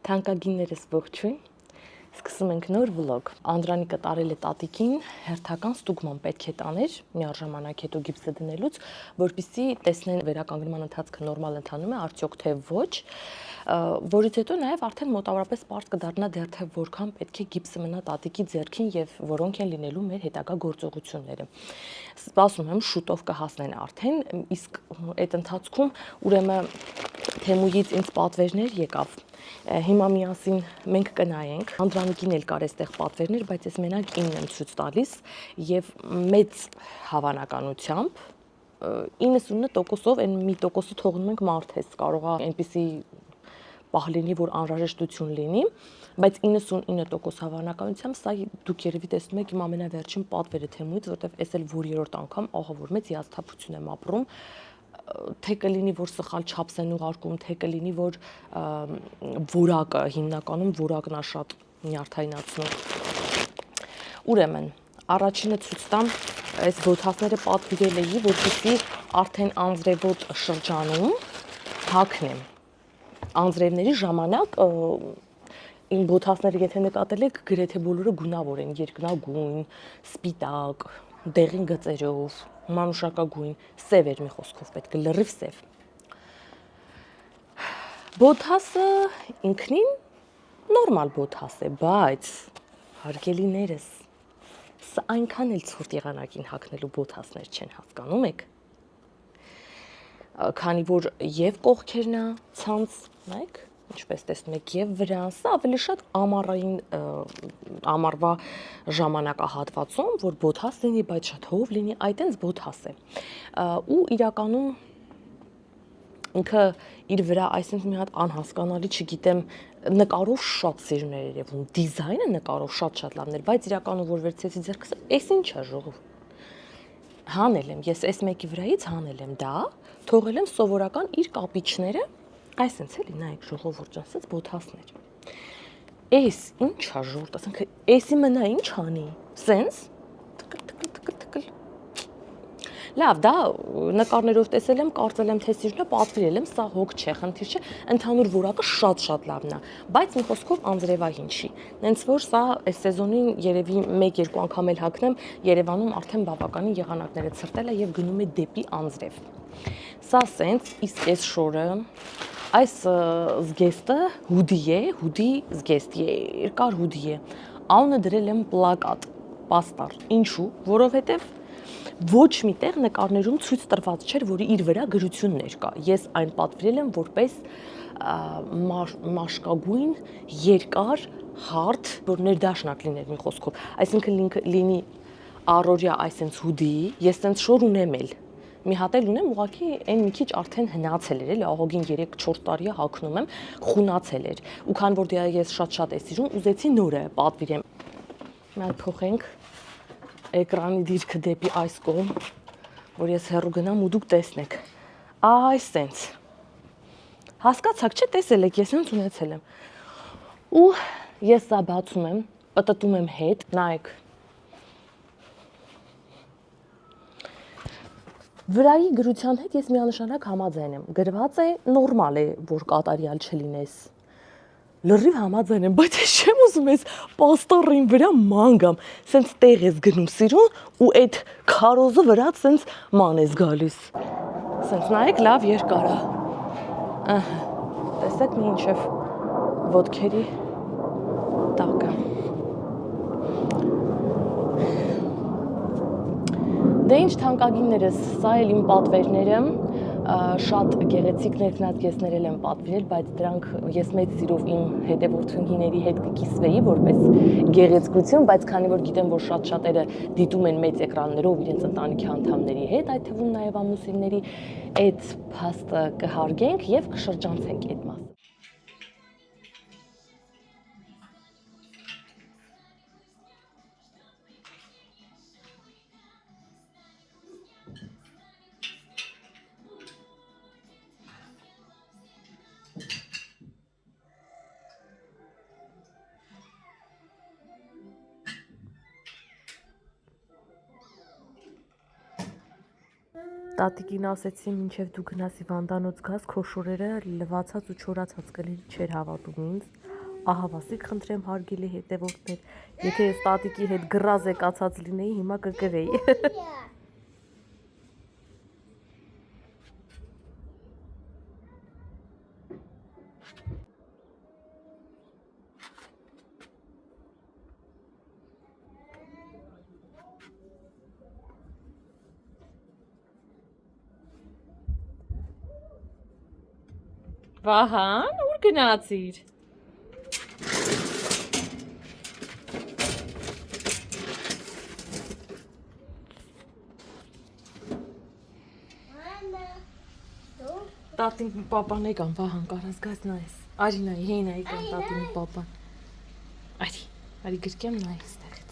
Թանկագիններս ողջույն, սկսում ենք նոր վլոգ, Անդրանիկը տարել է տատիկին, հերթական ստուգման պետք է տաներ, միառժամանակ հետո գիպսը դնելուց, որպեսզի տեսնեն վերականգնման ընթացքը նորմալ ընթանում է, արդյոք թե ոչ, որից հետո նաև արդեն մոտավորապես պարզ կդառնա դեռ թե որքան պետք է գիպսը մնա տատիկի ձեռքին եւ որոնք են լինելու մեր հետագա գործողությունները։ Սպասում եմ շուտով կհասնեն արդեն, իսկ այդ ընթացքում ուրեմն Թեմուից ինձ պատվերներ եկավ։ Հիմա միասին մենք կնայենք, Անդրանիկին էլ կար այստեղ պատվերներ, բայց ես մենակ 9 եմ ցույց տալիս եւ մեծ հավանականությամբ 99%-ով այն մի տոկոսը թողնում ենք մարդես, կարող է այնպիսի պահ լինի, որ անհրաժեշտություն լինի, բայց 99% հավանականությամբ սա դուք երևի տեսնում եք իմ ամենավերջին պատվերը Թեմուից, որտեվ այս էլ որ երրորդ անգամ ահա որ մեծ հիասթափություն եմ ապրում, թե կլինի, որ սխալ չափս են ուղարկում, թե կլինի, որ որակը, հիմնականում որակն է շատ նյարդայնացնում։ Ուրեմն, առաջինը ցույց տամ, այս բոթասները պատվիրել էի, որպեսզի արդեն անձրևոտ շրջանում հագնեմ։ Անձրևների ժամանակ իմ բոթասները, եթե նկատել եք, գրեթե բոլորը գունավոր են, երկնագույն, սպիտակ, դեղին գծերով, մանուշակագույն, սև էր մի խոսքով, պետք է լրիվ սև։ Բոթասը ինքնին նորմալ բոթաս է, բայց հարգելիներս, սա այնքան էլ ցուրտ եղանակին հագնելու բոթասներ չեն, հասկանում եք։ Քանի որ եւ կողքերն է ցանց, նայեք, ինչպես տեսնում եք, եւ վրան, սա ավելի շատ ամառային ամառվա ժամանակահատվածում, որ բոթաս լինի, բայց շատ հով լինի, այդ այնց բոթաս է։ Ու իրականում ինքը իր վրա այսինքն մի հատ անհասկանալի, չգիտեմ, նկարով շատ սիրուն էր երևում, դիզայնը նկարով շատ լավն էր, բայց իրականում որ վերցեցի ձեռքս, էս ինչ է ժողով։ Հանել եմ, ես այս մեկի վրայից հանել եմ դա, թողել եմ սովորական իր կապիչները, այսինքն էլի նայեք ժողովուրդ ջան, ասած բոթասներ։ Էս ինչ է ժողովուրդ, ասենք էսի մնա ինչ անի, սենց թկլ։ Լավ, դա նկարներով տեսել եմ, կարծել եմ թե սիրուն է, պատվիրել եմ, սա հոգ չէ, խնդիր չէ, ընդհանուր որակը շատ լավն է, բայց մի խոսքով անձրևային չի։ Հենց որ սա այս սեզոնին երևի 1-2 անգամ էլ հագնեմ, Երևանում արդեն բավականին եղանակները ցրտել է եւ գնում է դեպի անձրև։ Սա սենց, իսկ այս շորը, այս զգեստը հուդի է, հուդի զգեստ է, երկար հուդի է։ Անունը դրել եմ պլակատ, պաստար։ Ինչու՞, որովհետեւ ոչ միտեղ նկարներում ցույց տրված չէր, որ իր վրա գրություններ կա։ Ես այն պատվիրել եմ որպես մաշկագույն, երկար, հարթ, որ ներդաշնակ լիներ մի խոսքով։ Այսինքն լինի առօրյա այսենց հուդի, ես սենց շոր ունեմ էլ։ Մի հատ էլ ունեմ, ուղղակի այն մի քիչ արդեն հնացել էր, էլի ահոգին 3-4 տարի է հագնում եմ, խունացել էր։ Ու քան որ դե ես շատ էի սիրում, ուզեցի նորը պատվիրեմ։ Մենք փոխենք էկրանի դիրքը դեպի այս կողմ, որ ես հեռու գնամ ու դուք տեսնեք։ Այս սենց։ Հասկացաք, չէ՞, տեսել եք, ես սենց ունեցել եմ։ Ու ես սա բացում եմ, պտտում եմ հետ, նայեք։ Վրայի գրության հետ ես միանշանակ համաձայն եմ։ Գրված է, նորմալ է, որ կատարյալ չլինես։ Լրիվ համաձայն եմ, բայց ես չեմ ուզում ես պաստառին վրա ման գամ, սենց տեղ ես գնում սիրուն ու այդ քարոզը վրա սենց ման ես գալիս։ Սենց նայեք, լավ երկար է։ Ահա, տեսեք մինչև ոտքերի տակը։ Դե ինչ թանկագիններս, սա էլ իմ պատվերները, շատ գեղեցիկ ներքնազգեստներ եմ պատվիրել, բայց դրանք ես մեծ սիրով իմ հետևորդուհիների հետ կկիսվեի որպես գեղեցկություն, բայց քանի որ գիտեմ, որ շատ-շատերը դիտում են մեծ էկրաններով իրենց ընտանիքի անդամների հետ, այդ թվում նաև ամուսինների, այդ փաստը կհարգենք եւ կշրջանցենք այդ մասը։ Տատիկին ասեցի, մինչև դու գնաս հիվանդանոց գաս, քո շորերը լվացած ու չորացած կլինի, չէր հավատում ինձ։ ահավասիկ խնդրեմ հարգելի հետևորդներ, եթե ես տատիկի հետ գրազ եկացած լինեի, հիմա կգրեի։ Վահան, ուր գնացիր։ Տատին պապան եկան, Վահան, կարաս գաս նայես։ Արի նայի, հեին եկան տատին պապան։ Արի գրկեմ նայես տեղից։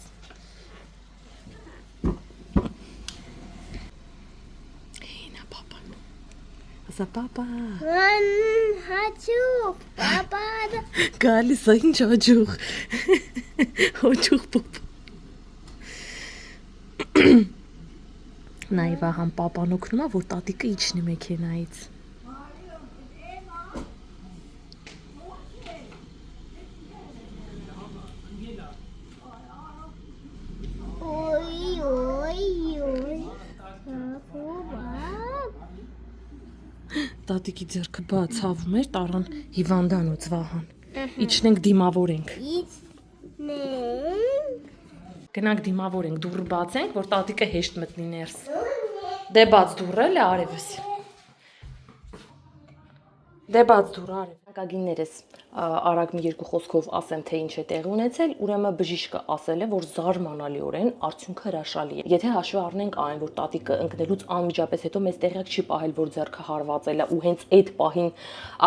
Հեինա պապան։ Ասա պապա։ Հաճուկ, պապա։ Գալիս է ինչ հաճուկ։ Հաճուկ պապա։ Նայ Վահան պապան օգնում է, որ տատիկը իջնի մեքենայից։ Տատիկի ձեռքը բաց հավում էր, տարան հիվանդանոց Վահան։ Իջնենք դիմավորենք։ Գնանք դիմավորենք, դուռը բացենք, որ տատիկը հեշտ մտնի ներս։ Դե բաց դուռը, լե արևս։ Դե բաց դուռը արև։ Ակագիններս արագ մի երկու խոսքով ասեմ, թե ինչ է տեղի ունեցել, ուրեմն բժիշկը ասել է, որ զարմանալիորեն արդյունքը հրաշալի է։ Եթե հաշվի առնենք այն, որ տատիկը ընկնելուց անմիջապես հետո մեզ տեղյակ չի պահել, որ ձեռքը հարվածել է ու հենց այդ պահին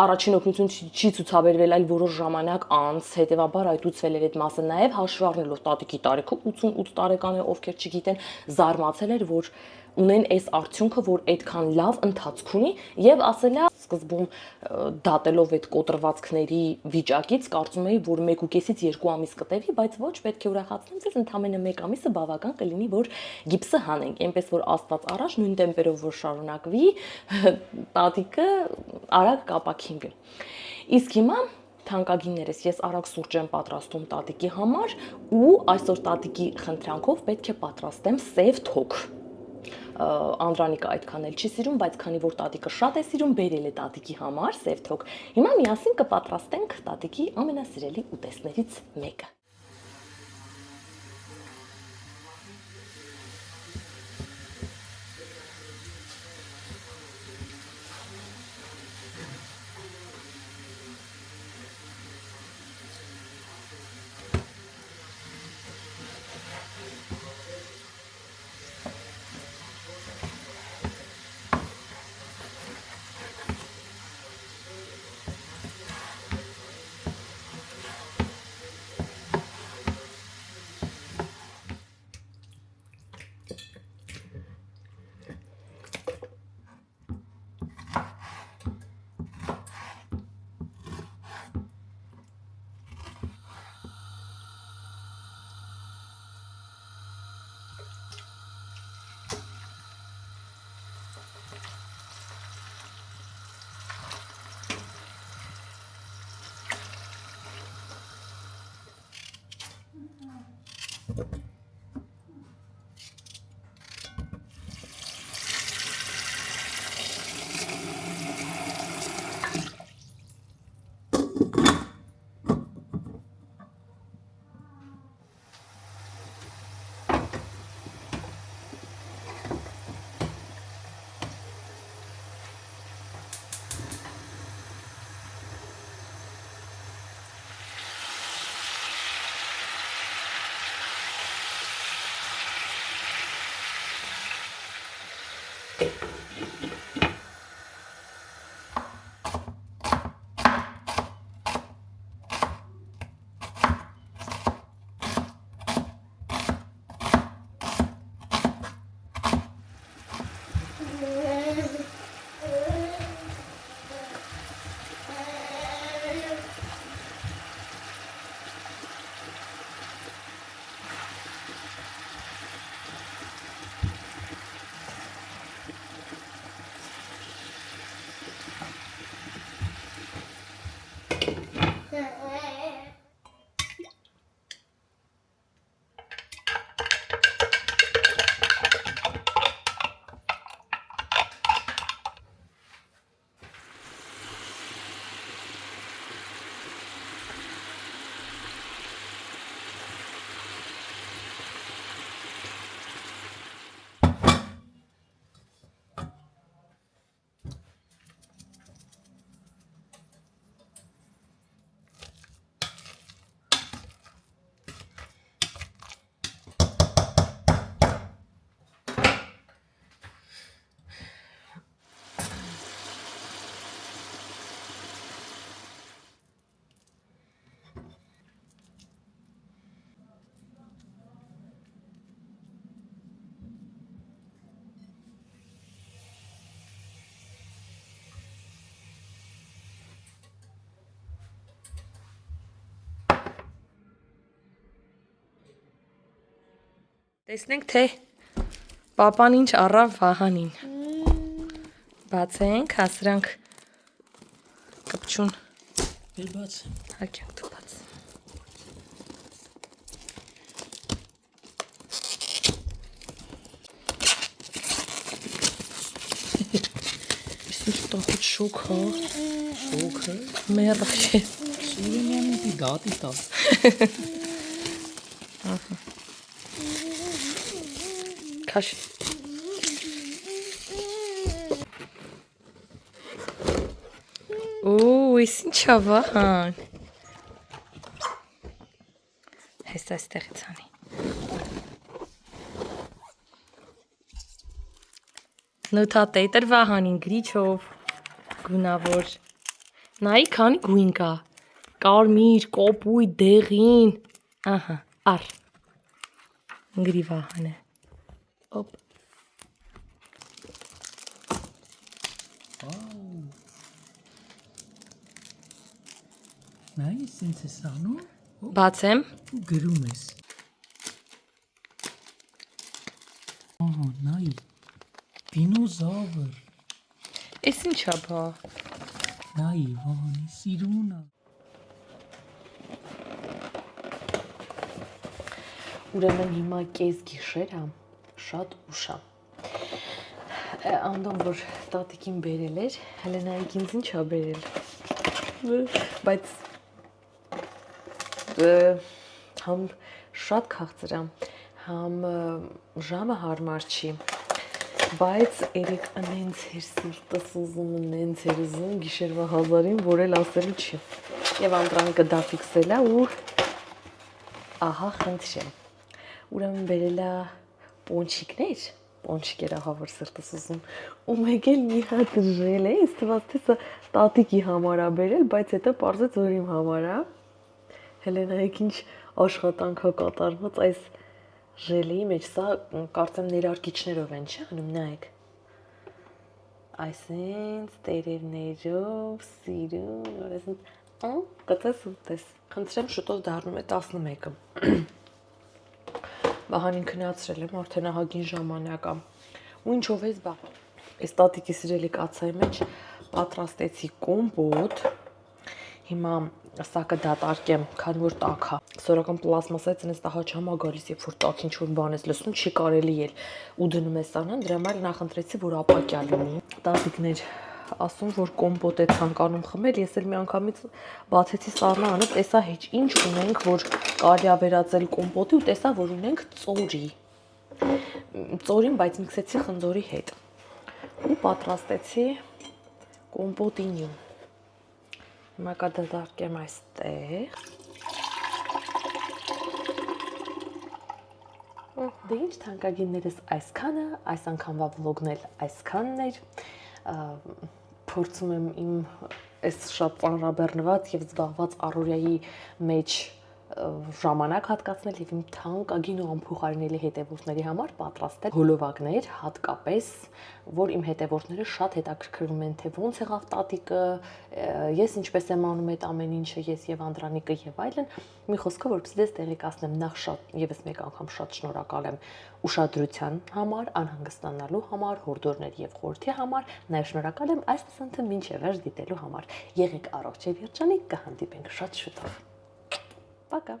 առաջին օգնություն չի ցուցաբերվել, այլ որոշ ժամանակ անց, հետեւաբար այտուցվել էր այդ մասը։ Նաև հաշվի առնելով տատիկի տարիքը 88 տարեկան է, ովքեր չգիտեն, զարմացել էր, որ ունեն այս արդյունքը, որ այդքան լավ ընթացք ունի եւ ասել է սկզբում դատելով այդ կոտրվածքների վիճակից կարծում էի, որ 1.5-ից 2 ամիս կտևի, բայց ոչ, պետք է ուրախացնեմ ձեզ, ընդամենը 1 ամիսը բավական կլինի, որ գիպսը հանենք, այնպես որ աստված առաջ նույն տեմպերով որ շարունակվի, տատիկը արագ կապակինվի։ Իսկ հիմա թանկագիններս, ես արագ սուրճ եմ պատրաստում տատիկի համար ու այսօր տատիկի խնդրանքով պետք է պատրաստեմ սև թոք։ Անդրանիկը այդքան էլ չի սիրում, բայց քանի որ տատիկը շատ է սիրում, բերել է տատիկի համար սև թոք։ Հիմա միասին կպատրաստենք տատիկի ամենասիրելի ուտեստներից մեկը։ Տեսնենք թե պապան ինչ առավ Վահանին։ Բացենք, հասրանք կպչուն։ Բաց։ Հակյանք դու բաց։ Ինչ տախուտ շոկ, հա։ Շոքը։ Մեռախ է։ Սուրենյանի դատի տալ։ Քաշ։ Օ, ის ինչա Վահան։ Հեսա այստեղից անի։ Նոթա տետր Վահանին գրիչով գունավոր։ Նայի քանի գույն կա։ Կարմիր, կոպույտ, դեղին։ Ահա, առ։ Գրի Վահանը։ Օպ։ Նայ, սենց ես անում, Բացեմ։ ու գրում ես։ Ահա, նայ, դինոզավր։ Էս ինչա բա։ Նայ, Վահանի սիրունա։ Ուրեմն հիմա կես գիշեր է, շատ ուշ է։ Անդոն որ տատիկին բերել էր, Հելենայիկ ինձ ինչ ա բերել։ Բայց համ շատ քաղցր է, համ ժամը հարմար չի։ Բայց երեք նենց էր սիրտս ուզում, նենց էր ուզում գիշերվա 1000-ին, որ էլ ասելու չի։ Եվ Անդրանիկը դա ֆիքսել է ու ահա խնդրեմ։ Ուրեմն բերել է պոնչիկներ, պոնչիկ էր ահա որ սրտս ուզում, ու մեկ էլ մի հատ ժել է, ինձ թվաց թե սա տատիկի համար է բերել, բայց հետո պարզեց որ իմ համար է։ Հելենայիկ ինչ աշխատանք է կատարված այս ժելի մեջ, սա կարծեմ ներարկիչներով են, չէ՞ անում, նայեք։ Այսինքն տերևներով, սիրուն, այսինքն, կտես ուտես։ Խնդրեմ շուտով դառնում է 11-ը։ Վահանին քնացրել եմ, արդեն ահագին ժամանակ է։ Ու ինչով էս բա։ Այս տատիկի սիրելի կացայի մեջ պատրաստեցի կոմպոտ։ Հիմա սա կդատարկեմ, քանի որ տաք է։ Սորական պլաստմասայից այնպես տահա չամա գալիս, երբ որ տաք ինչ-որ բան ես լսում, չի կարելի էլ ու դնում ես սանան, դրա համար նախընտրեցի, որ ապակյա լինի։ Տատիկներ ասում, որ կոմպոտ է ցանկանում խմել, ես էլ մի անգամից բացեցի սառնանը, տեսա հեչ ինչ ունենք, որ կարելի է վերածել կոմպոտի ու տեսա, որ ունենք ծորի։ Ծորին, բայց միքսեցի խնձորի հետ։ Ու պատրաստեցի կոմպոտինյու։ Հիմա կդատարկեմ այստեղ։ Դե ինչ թանկագիններս այսքանը, այս անգամվա վլոգն էլ այսքանն էր։ Փորձում եմ իմ այս շատ ծանրաբեռնված եւ զբաղված առօրյայի մեջ ժամանակ հատկացնել եւ իմ թանկագին ու անփոխարինելի հետևորդների համար պատրաստել հոլովակներ, հատկապես, որ իմ հետևորդները շատ հետաքրքրվում են, թե ոնց եղավ տատիկը, ես ինչպես եմ անում այդ ամեն ինչը, ես եւ Անդրանիկը եւ այլն։ Մի խոսքով, որպեսզի դες տեղեկացնեմ, նախ շատ եւս մեկ անգամ շատ շնորհակալ եմ ուշադրության համար, անհանգստանալու համար, հորդորների եւ խորհրդի համար, նաեւ շնորհակալ եմ այս տեսանյութը մինչեւ վերջ դիտելու համար։ Եղեք առողջ եւ երջանիկ, կհանդիպենք շատ շուտով։ Пока.